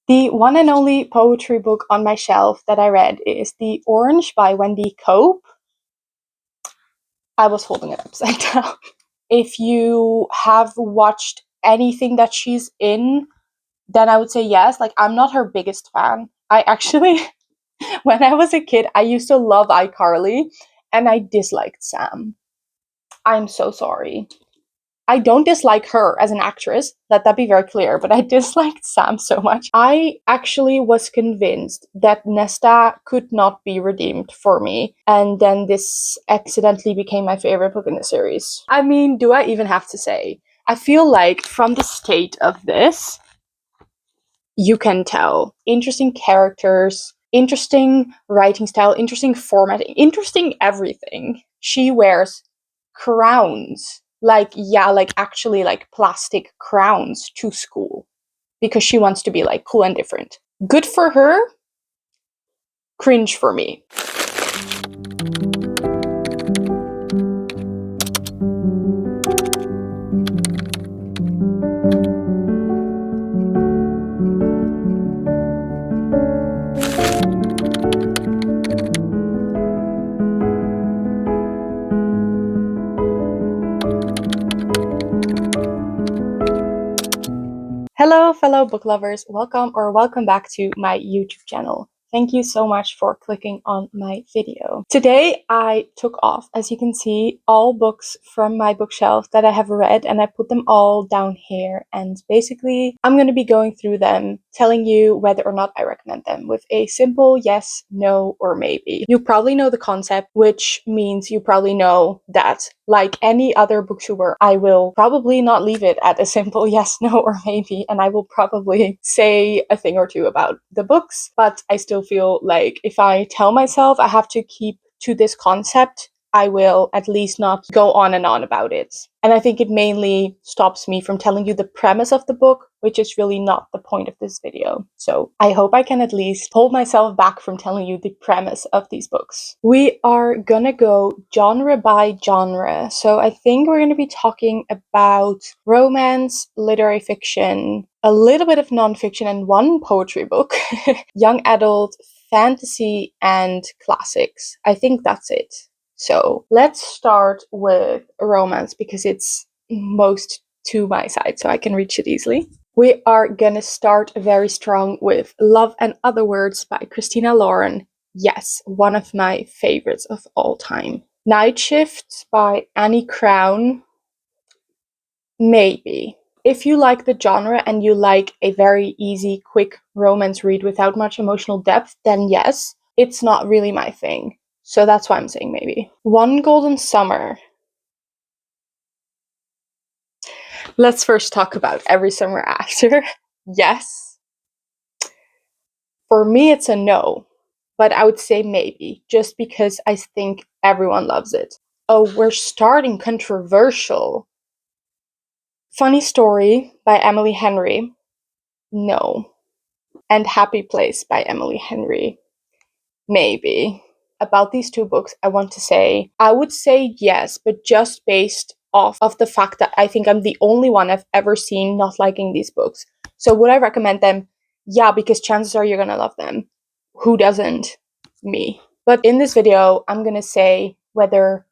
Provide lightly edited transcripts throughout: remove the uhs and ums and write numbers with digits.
The one and only poetry book on my shelf that I read is The Orange by Wendy Cope. I was holding it upside down. If you have watched anything that she's in, then I would say yes. Like, I'm not her biggest fan. I actually, when I was a kid, I used to love iCarly, and I disliked Sam. I'm so sorry. I don't dislike her as an actress, let that be very clear, but I disliked Sam so much. I actually was convinced that Nesta could not be redeemed for me, and then this accidentally became my favorite book in the series. I mean, do I even have to say? I feel like from the state of this, you can tell. Interesting characters, interesting writing style, interesting formatting, interesting everything. She wears crowns. Like, yeah, like actually like plastic crowns to school because she wants to be like cool and different. Good for her, cringe for me. Hello, fellow book lovers. Welcome back to my YouTube channel. Thank you so much for clicking on my video. Today, I took off, as you can see, all books from my bookshelf that I have read, and I put them all down here. And basically, I'm going to be going through them, telling you whether or not I recommend them with a simple yes, no, or maybe. You probably know the concept, which means you probably know that, like any other booktuber, I will probably not leave it at a simple yes, no, or maybe, and I will probably say a thing or two about the books, but I still feel like if I tell myself I have to keep to this concept, I will at least not go on and on about it. And I think it mainly stops me from telling you the premise of the book, which is really not the point of this video. So I hope I can at least hold myself back from telling you the premise of these books. We are gonna go genre by genre. So I think we're gonna be talking about romance, literary fiction, a little bit of nonfiction, and one poetry book, young adult, fantasy, and classics. I think that's it. So let's start with romance because it's most to my side, so I can reach it easily. We are gonna start very strong with Love and Other Words by Christina Lauren. Yes, one of my favorites of all time. Night Shift by Annie Crown. Maybe. If you like the genre and you like a very easy, quick romance read without much emotional depth, then yes, it's not really my thing. So that's why I'm saying maybe. One Golden Summer. Let's first talk about Every Summer After. Yes. For me, it's a no, but I would say maybe, just because I think everyone loves it. Oh, we're starting controversial. Funny Story by Emily Henry. No. And Happy Place by Emily Henry. Maybe. About these two books, I want to say, I would say yes, but just based off of the fact that I think I'm the only one I've ever seen not liking these books. So would I recommend them? Yeah, because chances are you're gonna love them. Who doesn't? Me. But in this video, I'm gonna say whether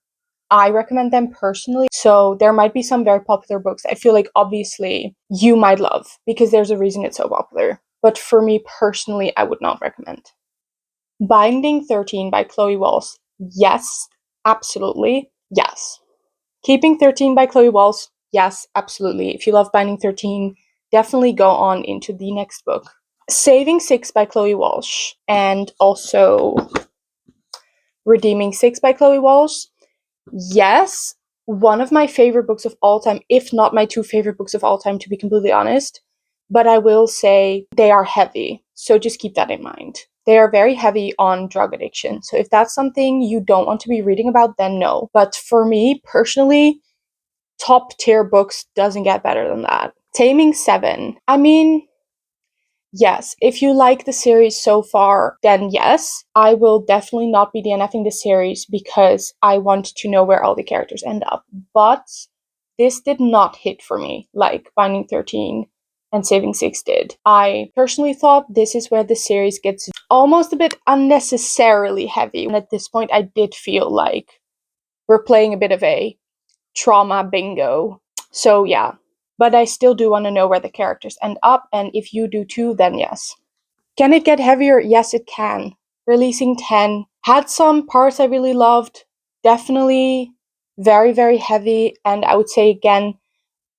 I recommend them personally. So there might be some very popular books I feel like obviously you might love because there's a reason it's so popular. But for me personally, I would not recommend. Binding 13 by Chloe Walsh. Yes, absolutely. Yes. Keeping 13 by Chloe Walsh. Yes, absolutely. If you love Binding 13, definitely go on into the next book. Saving 6 by Chloe Walsh and also Redeeming 6 by Chloe Walsh. Yes, one of my favorite books of all time, if not my two favorite books of all time, to be completely honest. But I will say they are heavy, so just keep that in mind. They are very heavy on drug addiction. So if that's something you don't want to be reading about, then no. But for me, personally, top tier books doesn't get better than that. Taming 7. I mean, yes, if you like the series so far, then yes, I will definitely not be DNFing the series because I want to know where all the characters end up. But this did not hit for me like Binding 13 and Saving Six did. I personally thought this is where the series gets almost a bit unnecessarily heavy. And at this point, I did feel like we're playing a bit of a trauma bingo. So yeah, but I still do want to know where the characters end up, and if you do too, then yes. Can it get heavier? Yes, it can. Releasing 10 had some parts I really loved. Definitely very, very heavy, and I would say again,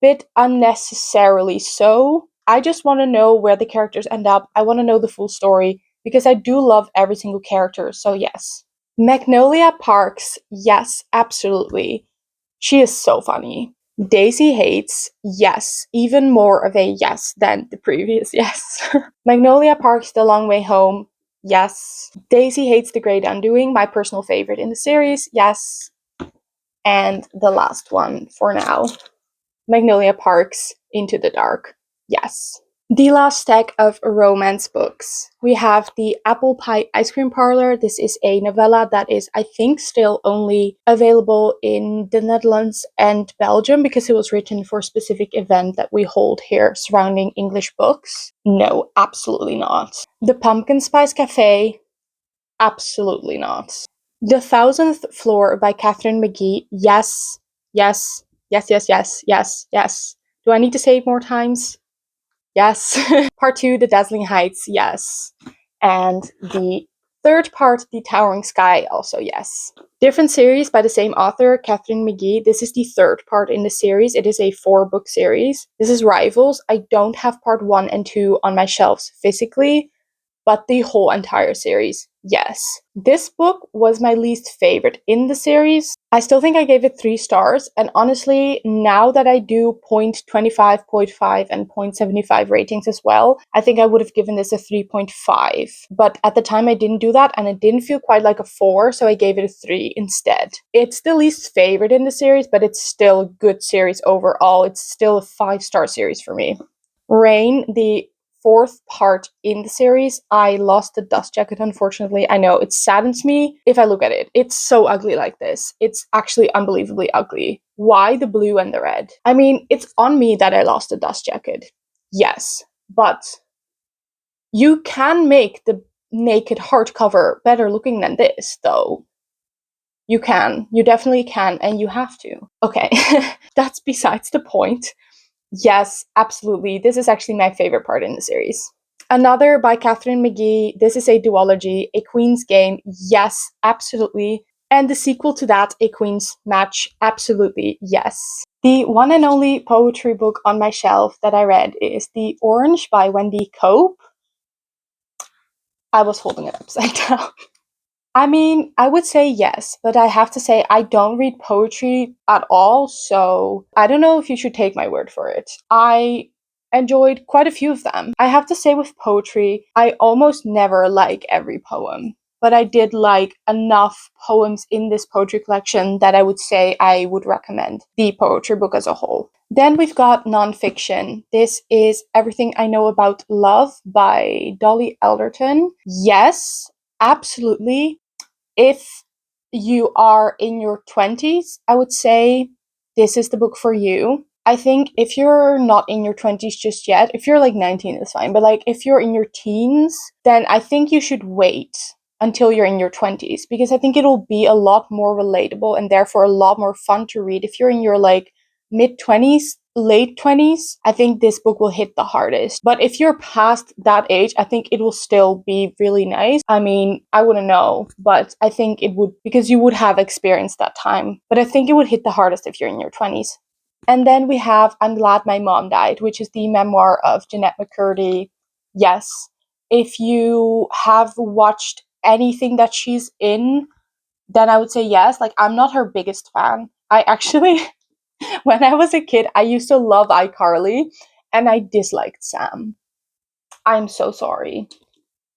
bit unnecessarily so. I just want to know where the characters end up. I want to know the full story because I do love every single character, so yes. Magnolia Parks, yes, absolutely. She is so funny. Daisy Hates, yes, even more of a yes than the previous yes. Magnolia Parks, The Long Way Home, yes. Daisy Hates The Great Undoing, my personal favorite in the series, yes. And the last one for now, Magnolia Parks, Into the Dark, yes. The last stack of romance books. We have The Apple Pie Ice Cream Parlor. This is a novella that is, I think, still only available in the Netherlands and Belgium because it was written for a specific event that we hold here surrounding English books. No, absolutely not. The Pumpkin Spice Cafe. Absolutely not. The Thousandth Floor by Catherine McGee. Yes, yes, yes, yes, yes, yes, yes. Do I need to say it more times? Yes. Part 2, The Dazzling Heights, yes. And the third part, The Towering Sky, also yes. Different series by the same author, Catherine McGee. This is the third part in the series. It is a 4-book series. This is Rivals. I don't have part 1 and 2 on my shelves physically, but the whole entire series, yes. This book was my least favorite in the series. I still think I gave it 3 stars, and honestly, now that I do 0.25, 0.5, and 0.75 ratings as well, I think I would have given this a 3.5. But at the time I didn't do that, and it didn't feel quite like a 4, so I gave it a 3 instead. It's the least favorite in the series, but it's still a good series overall. It's still a 5-star series for me. Rain, the 4th part in the series. I lost the dust jacket, unfortunately. I know, it saddens me if I look at it. It's so ugly like this. It's actually unbelievably ugly. Why the blue and the red? I mean, it's on me that I lost the dust jacket. Yes, but you can make the naked hardcover better looking than this, though. You can. You definitely can, and you have to. Okay, that's besides the point. Yes, absolutely. This is actually my favorite part in the series. Another by Catherine McGee. This is a duology, A Queen's Game. Yes, absolutely. And the sequel to that, A Queen's Match. Absolutely, yes. The one and only poetry book on my shelf that I read is The Orange by Wendy Cope. I was holding it upside down. I mean, I would say yes, but I have to say I don't read poetry at all, so I don't know if you should take my word for it. I enjoyed quite a few of them. I have to say with poetry, I almost never like every poem, but I did like enough poems in this poetry collection that I would say I would recommend the poetry book as a whole. Then we've got nonfiction. This is Everything I Know About Love by Dolly Alderton. Yes, absolutely. If you are in your 20s, I would say this is the book for you. I think if you're not in your 20s just yet, if you're like 19, it's fine. But like if you're in your teens, then I think you should wait until you're in your 20s because I think it'll be a lot more relatable and therefore a lot more fun to read. If you're in your like mid 20s, late 20s, I think this book will hit the hardest. But if you're past that age, I think it will still be really nice. I mean, I wouldn't know, but I think it would because you would have experienced that time. But I think it would hit the hardest if you're in your 20s. And then we have I'm Glad My Mom Died, which is the memoir of Jeanette McCurdy. Yes, if you have watched anything that she's in, then I would say yes. Like, I'm not her biggest fan. I actually when I was a kid, I used to love iCarly, and I disliked Sam. I'm so sorry.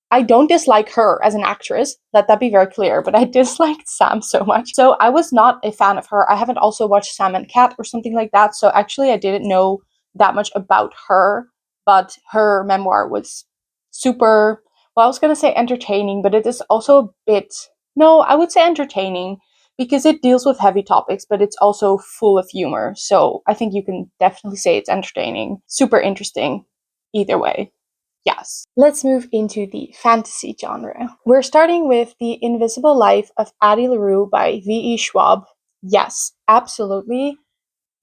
I don't dislike her as an actress, let that be very clear, but I disliked Sam so much. So I was not a fan of her. I haven't also watched Sam and Cat or something like that, so actually I didn't know that much about her, but her memoir was super, well, I was gonna say entertaining, but it is also a bit, no, I would say entertaining because it deals with heavy topics, but it's also full of humor. So I think you can definitely say it's entertaining. Super interesting. either way. Yes. Let's move into the fantasy genre. We're starting with The Invisible Life of Addie LaRue by V.E. Schwab. Yes, absolutely.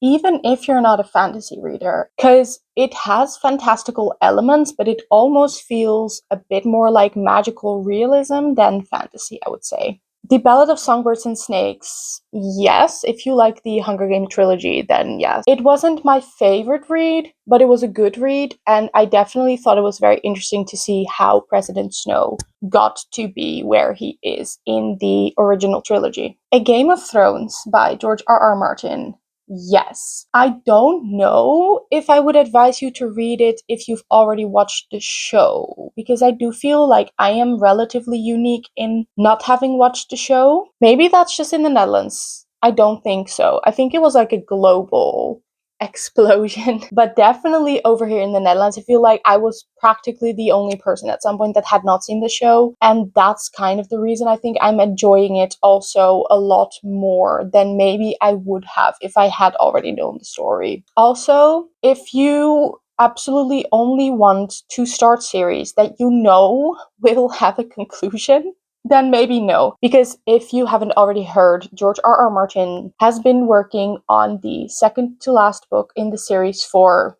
Even if you're not a fantasy reader, because it has fantastical elements, but it almost feels a bit more like magical realism than fantasy, I would say. The Ballad of Songbirds and Snakes, yes. If you like the Hunger Games trilogy, then yes. It wasn't my favorite read, but it was a good read, and I definitely thought it was very interesting to see how President Snow got to be where he is in the original trilogy. A Game of Thrones by George R.R. Martin. Yes. I don't know if I would advise you to read it if you've already watched the show, because I do feel like I am relatively unique in not having watched the show. Maybe that's just in the Netherlands. I don't think so. I think it was like a global explosion. But definitely over here in the Netherlands, I feel like I was practically the only person at some point that had not seen the show. And that's kind of the reason I think I'm enjoying it also a lot more than maybe I would have if I had already known the story. Also, if you absolutely only want to start series that you know will have a conclusion, then maybe no. Because if you haven't already heard, George R.R. Martin has been working on the second to last book in the series for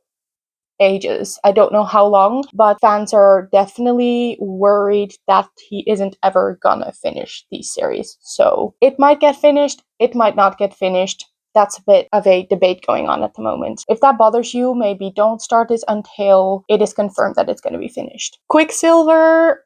ages. I don't know how long, but fans are definitely worried that he isn't ever gonna finish the series. So it might get finished, it might not get finished. That's a bit of a debate going on at the moment. If that bothers you, maybe don't start it until it is confirmed that it's going to be finished. Quicksilver,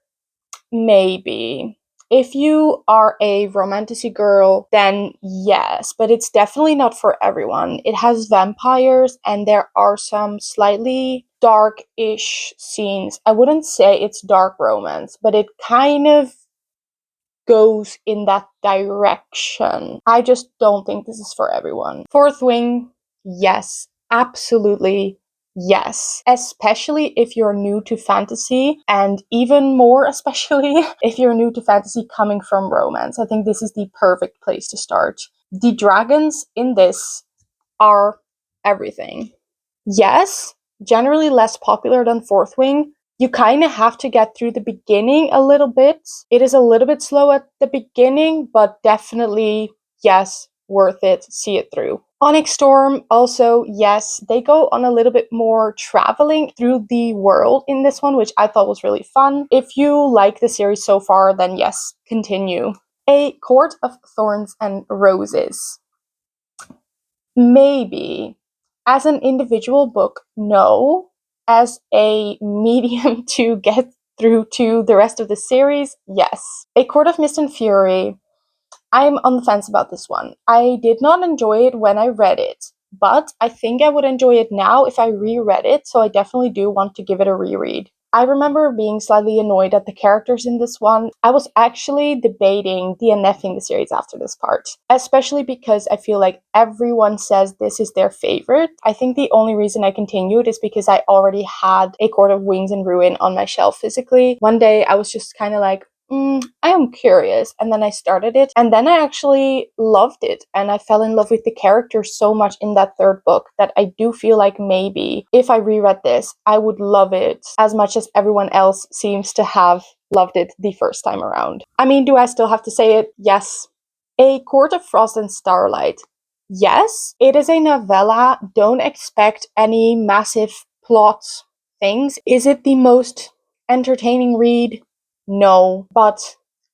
maybe. If you are a romantasy girl, then yes, but it's definitely not for everyone. It has vampires and there are some slightly dark-ish scenes. I wouldn't say it's dark romance, but it kind of goes in that direction. I just don't think this is for everyone. Fourth Wing, yes, absolutely yes. Especially if you're new to fantasy, and even more especially if you're new to fantasy coming from romance. I think this is the perfect place to start. The dragons in this are everything. Yes, generally less popular than Fourth Wing. You kind of have to get through the beginning a little bit. It is a little bit slow at the beginning, but definitely, yes, worth it. See it through. Onyx Storm, also, yes, they go on a little bit more traveling through the world in this one, which I thought was really fun. If you like the series so far, then yes, continue. A Court of Thorns and Roses. Maybe. As an individual book, no. As a medium to get through to the rest of the series, yes. A Court of Mist and Fury. I'm on the fence about this one. I did not enjoy it when I read it, but I think I would enjoy it now if I reread it, so I definitely do want to give it a reread. I remember being slightly annoyed at the characters in this one. I was actually debating DNFing the series after this part, especially because I feel like everyone says this is their favorite. I think the only reason I continued is because I already had A Court of Wings and Ruin on my shelf physically. One day I was just kind of like, I am curious. And then I started it. And then I actually loved it. And I fell in love with the characters so much in that third book that I do feel like maybe if I reread this, I would love it as much as everyone else seems to have loved it the first time around. I mean, do I still have to say it? Yes. A Court of Frost and Starlight. Yes, it is a novella. Don't expect any massive plot things. Is it the most entertaining read? No, but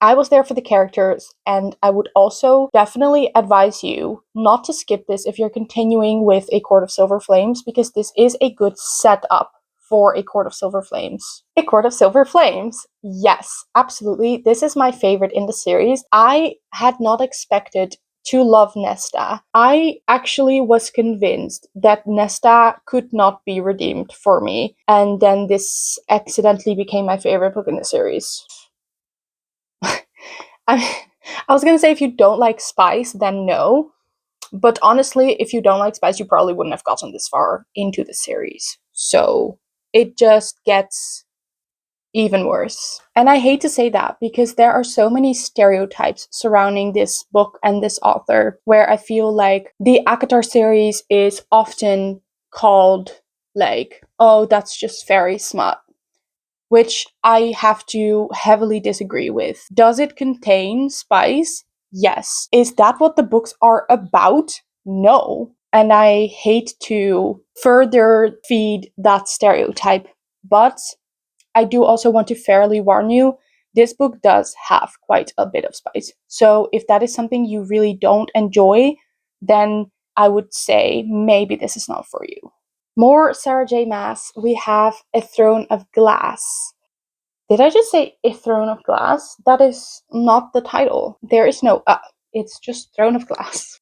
I was there for the characters, and I would also definitely advise you not to skip this if you're continuing with A Court of Silver Flames, because this is a good setup for A Court of Silver Flames. A Court of Silver Flames. Yes, absolutely. This is my favorite in the series. I had not expected to love Nesta. I actually was convinced that Nesta could not be redeemed for me, and then this accidentally became my favorite book in the series. I was gonna say if you don't like spice, then no. But honestly, if you don't like spice, you probably wouldn't have gotten this far into the series. So it just gets even worse. And I hate to say that because there are so many stereotypes surrounding this book and this author, where I feel like the ACOTAR series is often called like, oh, that's just very smut, which I have to heavily disagree with. Does it contain spice? Yes. Is that what the books are about? No. And I hate to further feed that stereotype, but I do also want to fairly warn you, this book does have quite a bit of spice. So if that is something you really don't enjoy, then I would say maybe this is not for you. More Sarah J. Maas, we have A Throne of Glass. Did I just say A Throne of Glass? That is not the title. There is no it's just Throne of Glass.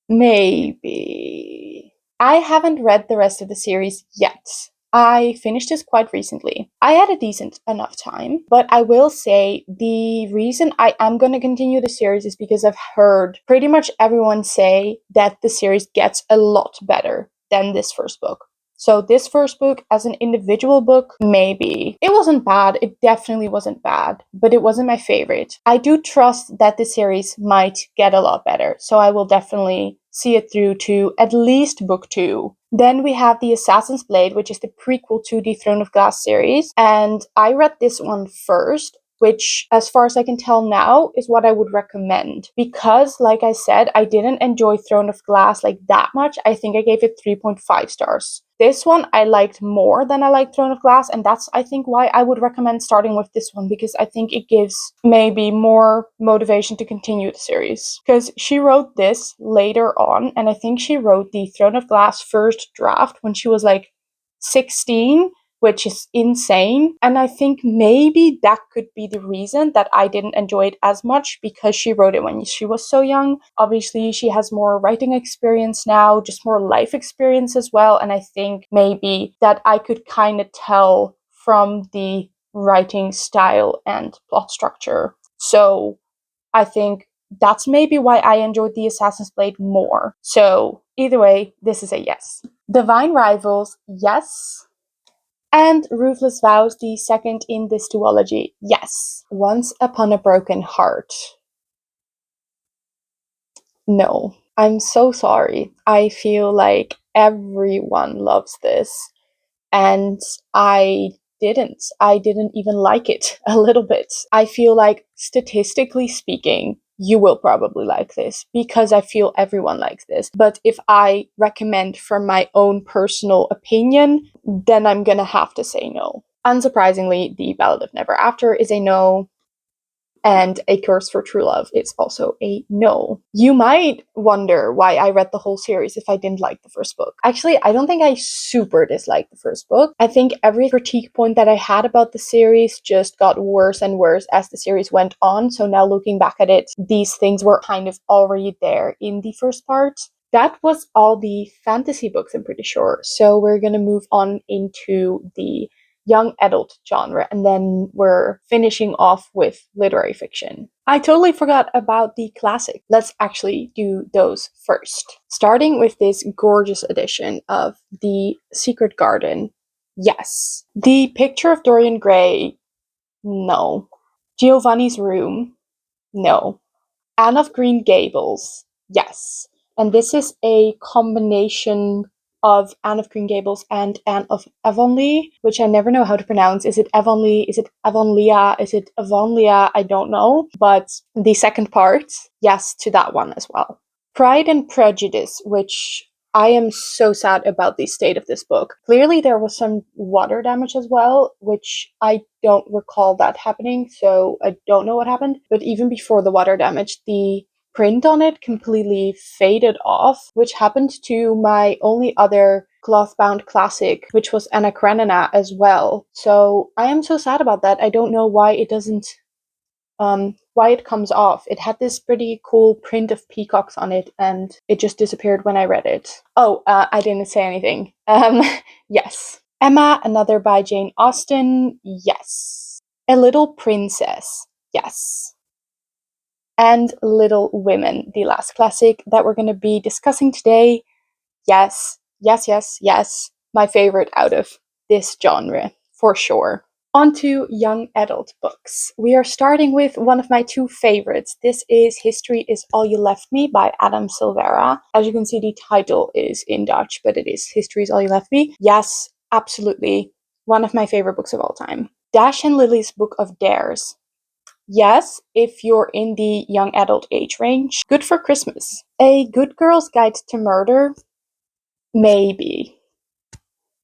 Maybe. I haven't read the rest of the series yet. I finished this quite recently. I had a decent enough time, but I will say the reason I am going to continue the series is because I've heard pretty much everyone say that the series gets a lot better than this first book. So this first book, as an individual book, maybe. It wasn't bad. It definitely wasn't bad, but it wasn't my favorite. I do trust that the series might get a lot better, so I will definitely see it through to at least book 2. Then we have The Assassin's Blade, which is the prequel to the Throne of Glass series, and I read this one first, which, as far as I can tell now, is what I would recommend. Because, like I said, I didn't enjoy Throne of Glass like that much. I think I gave it 3.5 stars. This one I liked more than I liked Throne of Glass, and that's, I think, why I would recommend starting with this one, because I think it gives maybe more motivation to continue the series. Because she wrote this later on, and I think she wrote the Throne of Glass first draft when she was like 16, which is insane. And I think maybe that could be the reason that I didn't enjoy it as much, because she wrote it when she was so young. Obviously, she has more writing experience now, just more life experience as well. And I think maybe that I could kind of tell from the writing style and plot structure. So I think that's maybe why I enjoyed The Assassin's Blade more. So either way, this is a yes. Divine Rivals, yes. And Ruthless Vows, the second in this duology, yes. Once Upon a Broken Heart. No. I'm so sorry. I feel like everyone loves this. And I didn't. I didn't even like it a little bit. I feel like, statistically speaking, you will probably like this, because I feel everyone likes this. But if I recommend from my own personal opinion, then I'm gonna have to say no. Unsurprisingly, The Ballad of Never After is a no, and A Curse for True Love is also a no. You might wonder why I read the whole series if I didn't like the first book. Actually, I don't think I super disliked the first book. I think every critique point that I had about the series just got worse and worse as the series went on. So now looking back at it, these things were kind of already there in the first part. That was all the fantasy books, I'm pretty sure. So we're gonna move on into the young adult genre, and then we're finishing off with literary fiction. I totally forgot about the classic. Let's actually do those first. Starting with this gorgeous edition of The Secret Garden. Yes. The Picture of Dorian Gray. No. Giovanni's Room. No. Anne of Green Gables. Yes. And this is a combination of Anne of Green Gables and Anne of Avonlea, which I never know how to pronounce. Is it Avonlea? Is it Avonlea? Is it Avonlea? I don't know. But the second part, yes to that one as well. Pride and Prejudice, which I am so sad about the state of this book. Clearly there was some water damage as well, which I don't recall that happening, so I don't know what happened. But even before the water damage, the print on it completely faded off, which happened to my only other cloth-bound classic, which was Anna Karenina as well. So I am so sad about that. I don't know why it doesn't why it comes off. It had this pretty cool print of peacocks on it, and it just disappeared when I read it. Oh, I didn't say anything. Yes. Emma, another by Jane Austen, yes. A Little Princess, yes. And Little Women, the last classic that we're going to be discussing today, yes, yes, yes, yes. My favorite out of this genre, for sure. On to young adult books. We are starting with one of my two favorites. This is History is All You Left Me by Adam Silvera. As you can see, the title is in Dutch, but it is History is All You Left Me. Yes, absolutely. One of my favorite books of all time. Dash and Lily's Book of Dares. Yes, if you're in the young adult age range. Good for Christmas. A Good Girl's Guide to Murder? Maybe.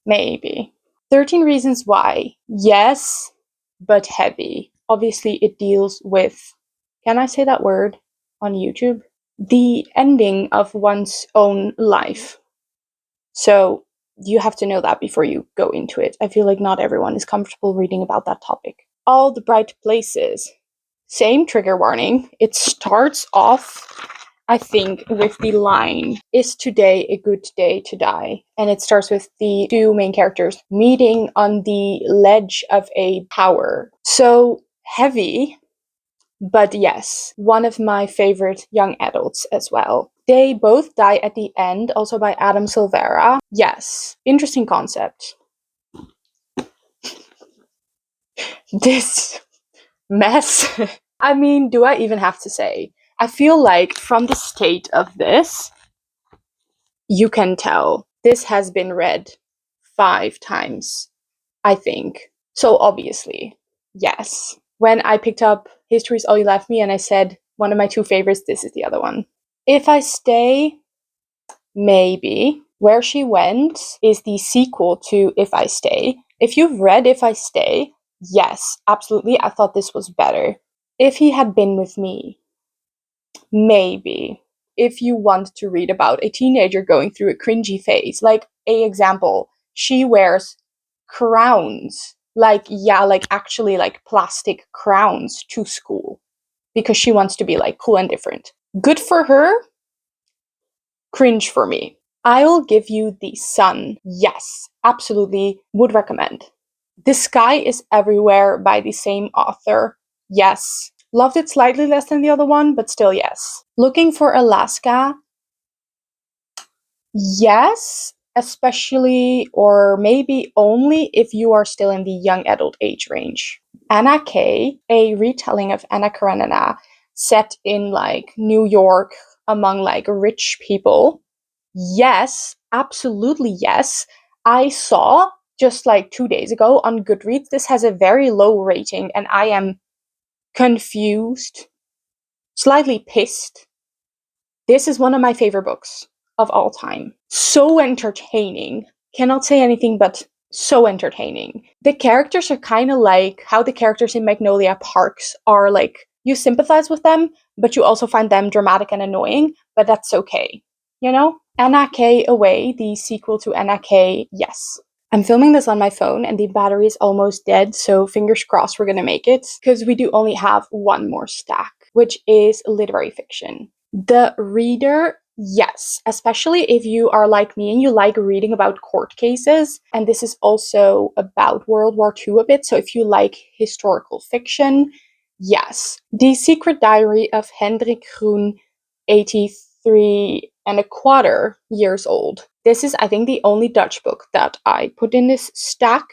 Maybe. 13 Reasons Why. Yes, but heavy. Obviously, it deals with, can I say that word on YouTube? The ending of one's own life. So you have to know that before you go into it. I feel like not everyone is comfortable reading about that topic. All the Bright Places. Same trigger warning. It starts off, I think, with the line, "Is today a good day to die?" And it starts with the two main characters meeting on the ledge of a tower. So heavy, but yes, one of my favorite young adults as well. They Both Die at the End, also by Adam Silvera. Yes, interesting concept. This mess. I mean, do I even have to say? I feel like from the state of this, you can tell this has been read 5 times, I think. So obviously, yes. When I picked up History's All You Left Me and I said one of my two favorites, this is the other one. If I Stay, maybe. Where She Went is the sequel to If I Stay. If you've read If I Stay, yes, absolutely, I thought this was better. If He Had Been With Me, maybe. If you want to read about a teenager going through a cringy phase, like a example, she wears crowns, like actually like plastic crowns to school because she wants to be like cool and different. Good for her, cringe for me. I'll Give You the Sun. Yes, absolutely would recommend. The Sky is Everywhere by the same author. Yes. Loved it slightly less than the other one, but still yes. Looking for Alaska. Yes, especially or maybe only if you are still in the young adult age range. Anna K, a retelling of Anna Karenina set in like New York among like rich people. Yes, absolutely yes. I saw just like 2 days ago on Goodreads, this has a very low rating and I am confused, slightly pissed. This is one of my favorite books of all time. So entertaining. Cannot say anything but so entertaining. The characters are kind of like how the characters in Magnolia Parks are like, you sympathize with them, but you also find them dramatic and annoying, but that's okay. You know? Anna K Away, the sequel to Anna K, yes. I'm filming this on my phone and the battery is almost dead, so fingers crossed we're gonna make it, because we do only have one more stack, which is literary fiction. The Reader, yes, especially if you are like me and you like reading about court cases, and this is also about World War II a bit, so if you like historical fiction, yes. The Secret Diary of Hendrik Groen, 83 and a quarter years old. This is, I think, the only Dutch book that I put in this stack.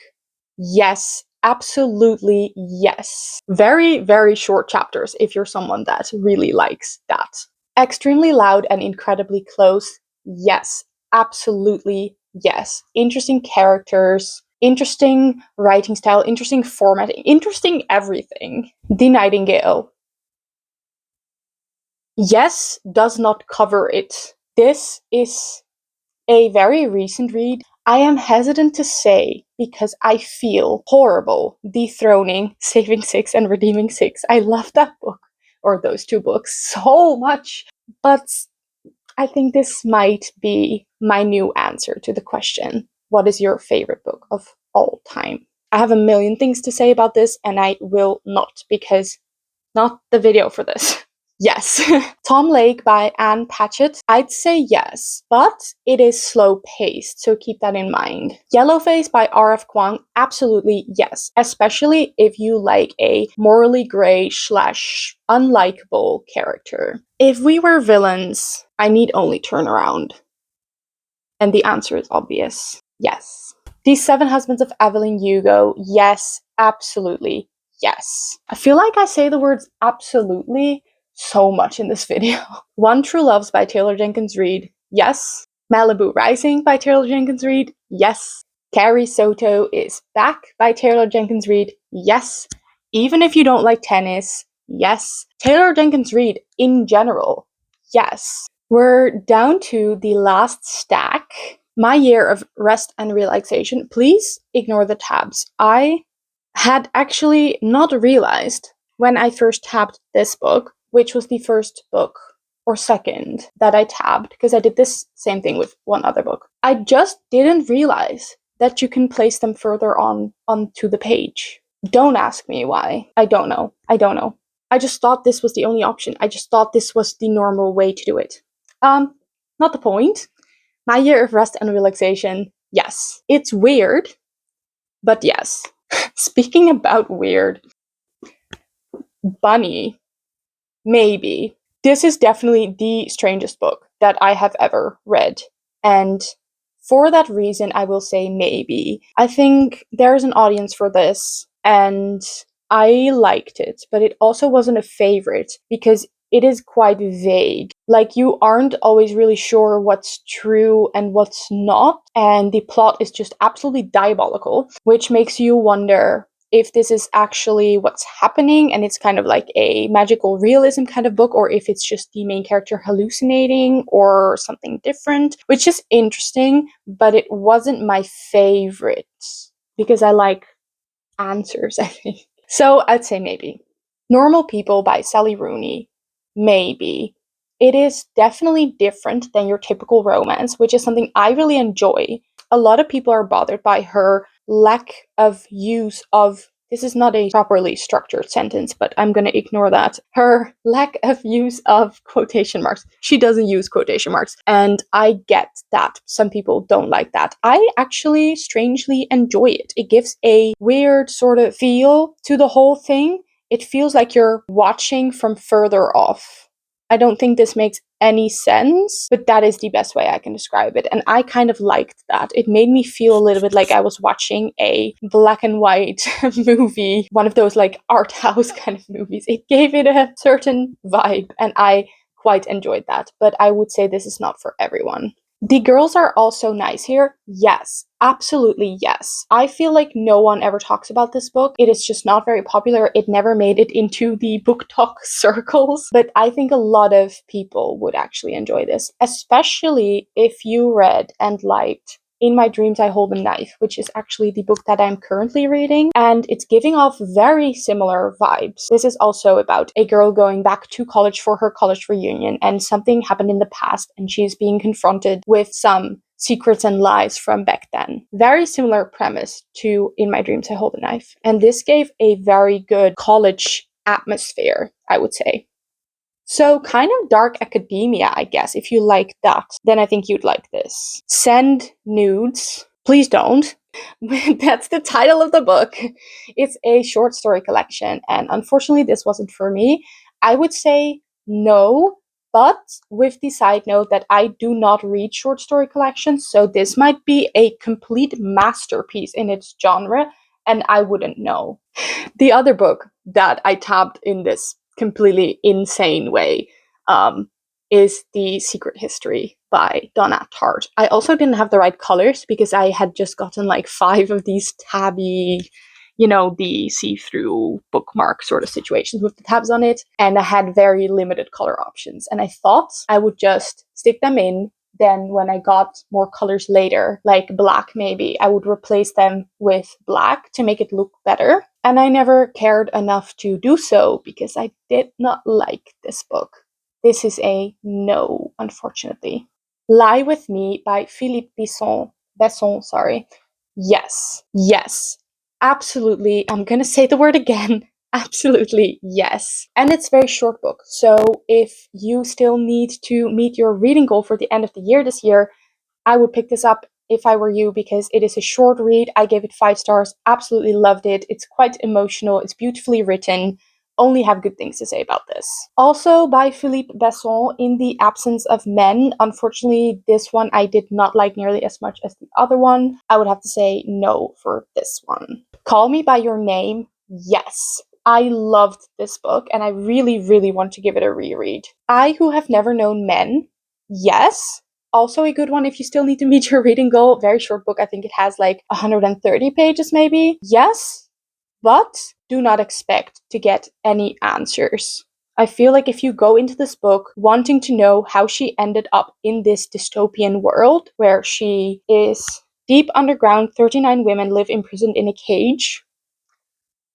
Yes, absolutely yes. Very, very short chapters if you're someone that really likes that. Extremely Loud and Incredibly Close. Yes, absolutely yes. Interesting characters, interesting writing style, interesting formatting, interesting everything. The Nightingale. Yes, does not cover it. This is a very recent read. I am hesitant to say because I feel horrible dethroning Saving Six and Redeeming Six. I love that book, or those two books, so much. But I think this might be my new answer to the question, what is your favorite book of all time? I have a million things to say about this, and I will not, because not the video for this. Yes. Tom Lake by Anne Patchett. I'd say yes, but it is slow paced, so keep that in mind. Yellowface by R.F. Kuang. Absolutely yes, especially if you like a morally gray / unlikable character. If we were villains, I need only turn around. And the answer is obvious. Yes. The Seven Husbands of Evelyn Hugo. Yes, absolutely yes. I feel like I say the words absolutely so much in this video. One True Loves by Taylor Jenkins Reid, yes. Malibu Rising by Taylor Jenkins Reid, yes. Carrie Soto is Back by Taylor Jenkins Reid, yes. Even if you don't like tennis, yes. Taylor Jenkins Reid in general, yes. We're down to the last stack. My Year of Rest and Relaxation. Please ignore the tabs. I had actually not realized when I first tabbed this book, which was the first book or second that I tabbed, because I did this same thing with one other book. I just didn't realize that you can place them further onto the page. Don't ask me why. I don't know. I just thought this was the only option. I just thought this was the normal way to do it. Not the point. My Year of Rest and Relaxation, yes. It's weird, but yes. Speaking about weird, Bunny, maybe. This is definitely the strangest book that I have ever read. And for that reason, I will say maybe. I think there's an audience for this, and I liked it, but it also wasn't a favorite because it is quite vague. Like, you aren't always really sure what's true and what's not, and the plot is just absolutely diabolical, which makes you wonder if this is actually what's happening and it's kind of like a magical realism kind of book, or if it's just the main character hallucinating or something different, which is interesting, but it wasn't my favorite because I like answers, I think. So I'd say maybe. Normal People by Sally Rooney, maybe. It is definitely different than your typical romance, which is something I really enjoy. A lot of people are bothered by her lack of use of, this is not a properly structured sentence, but I'm going to ignore that. Her lack of use of quotation marks. She doesn't use quotation marks, and I get that. Some people don't like that. I actually strangely enjoy it. It gives a weird sort of feel to the whole thing. It feels like you're watching from further off. I don't think this makes any sense, but that is the best way I can describe it. And I kind of liked that. It made me feel a little bit like I was watching a black and white movie, one of those like art house kind of movies. It gave it a certain vibe, and I quite enjoyed that. But I would say this is not for everyone. The girls are also nice here. Yes, absolutely yes. I feel like no one ever talks about this book. It is just not very popular. It never made it into the book talk circles, but I think a lot of people would actually enjoy this, especially if you read and liked In My Dreams I Hold a Knife, which is actually the book that I'm currently reading, and it's giving off very similar vibes. This is also about a girl going back to college for her college reunion, and something happened in the past, and she's being confronted with some secrets and lies from back then. Very similar premise to In My Dreams I Hold a Knife, and this gave a very good college atmosphere, I would say. So kind of dark academia, I guess. If you like that, then I think you'd like this. Send Nudes. Please don't. That's the title of the book. It's a short story collection, and unfortunately this wasn't for me. I would say no, but with the side note that I do not read short story collections, so this might be a complete masterpiece in its genre, and I wouldn't know. The other book that I tabbed in this completely insane way is The Secret History by Donna Tartt. I also didn't have the right colors because I had just gotten like 5 of these tabby, the see-through bookmark sort of situations with the tabs on it, and I had very limited color options. And I thought I would just stick them in. Then when I got more colors later, like black maybe, I would replace them with black to make it look better. And I never cared enough to do so because I did not like this book. This is a no, unfortunately. Lie With Me by Philippe Besson, sorry. Yes, absolutely. I'm gonna say the word again. Absolutely, yes. And it's a very short book. So if you still need to meet your reading goal for the end of the year this year, I would pick this up if I were you because it is a short read. I gave it 5 stars. Absolutely loved it. It's quite emotional. It's beautifully written. Only have good things to say about this. Also by Philippe Besson, In the Absence of Men. Unfortunately, this one I did not like nearly as much as the other one. I would have to say no for this one. Call Me by Your Name, yes. I loved this book and I really, really want to give it a reread. I Who Have Never Known Men, yes. Also a good one if you still need to meet your reading goal. Very short book. I think it has like 130 pages maybe. Yes, but do not expect to get any answers. I feel like if you go into this book wanting to know how she ended up in this dystopian world where she is deep underground, 39 women live imprisoned in a cage,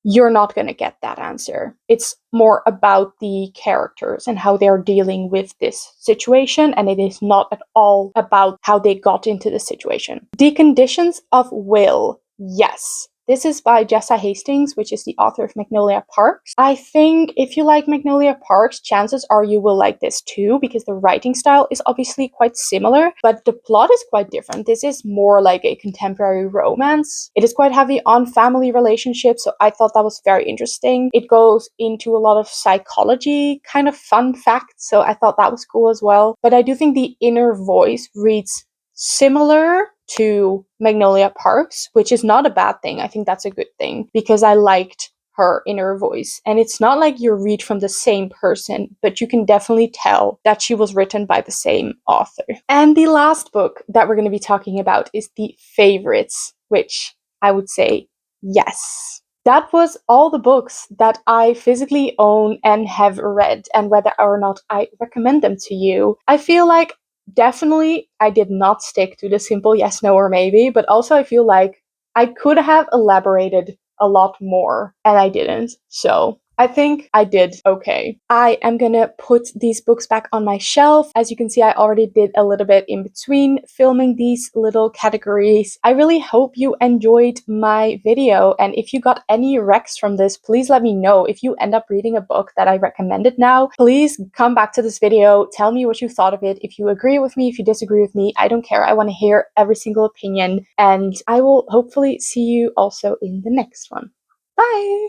you're not going to get that answer. It's more about the characters and how they're dealing with this situation, and it is not at all about how they got into the situation. The Conditions of Will, yes. This is by Jessa Hastings, which is the author of Magnolia Parks. I think if you like Magnolia Parks, chances are you will like this too, because the writing style is obviously quite similar, but the plot is quite different. This is more like a contemporary romance. It is quite heavy on family relationships, so I thought that was very interesting. It goes into a lot of psychology kind of fun facts, so I thought that was cool as well. But I do think The Inner Voice reads similar to Magnolia Parks, which is not a bad thing. I think that's a good thing because I liked her inner voice. And it's not like you read from the same person, but you can definitely tell that she was written by the same author. And the last book that we're going to be talking about is The Favorites, which I would say yes. That was all the books that I physically own and have read, and whether or not I recommend them to you. I feel like definitely I did not stick to the simple yes, no, or maybe, but also I feel like I could have elaborated a lot more and I didn't. So I think I did okay. I am gonna put these books back on my shelf. As you can see, I already did a little bit in between filming these little categories. I really hope you enjoyed my video, and if you got any recs from this, please let me know. If you end up reading a book that I recommended now, please come back to this video, tell me what you thought of it. If you agree with me, if you disagree with me, I don't care. I want to hear every single opinion, and I will hopefully see you also in the next one. Bye!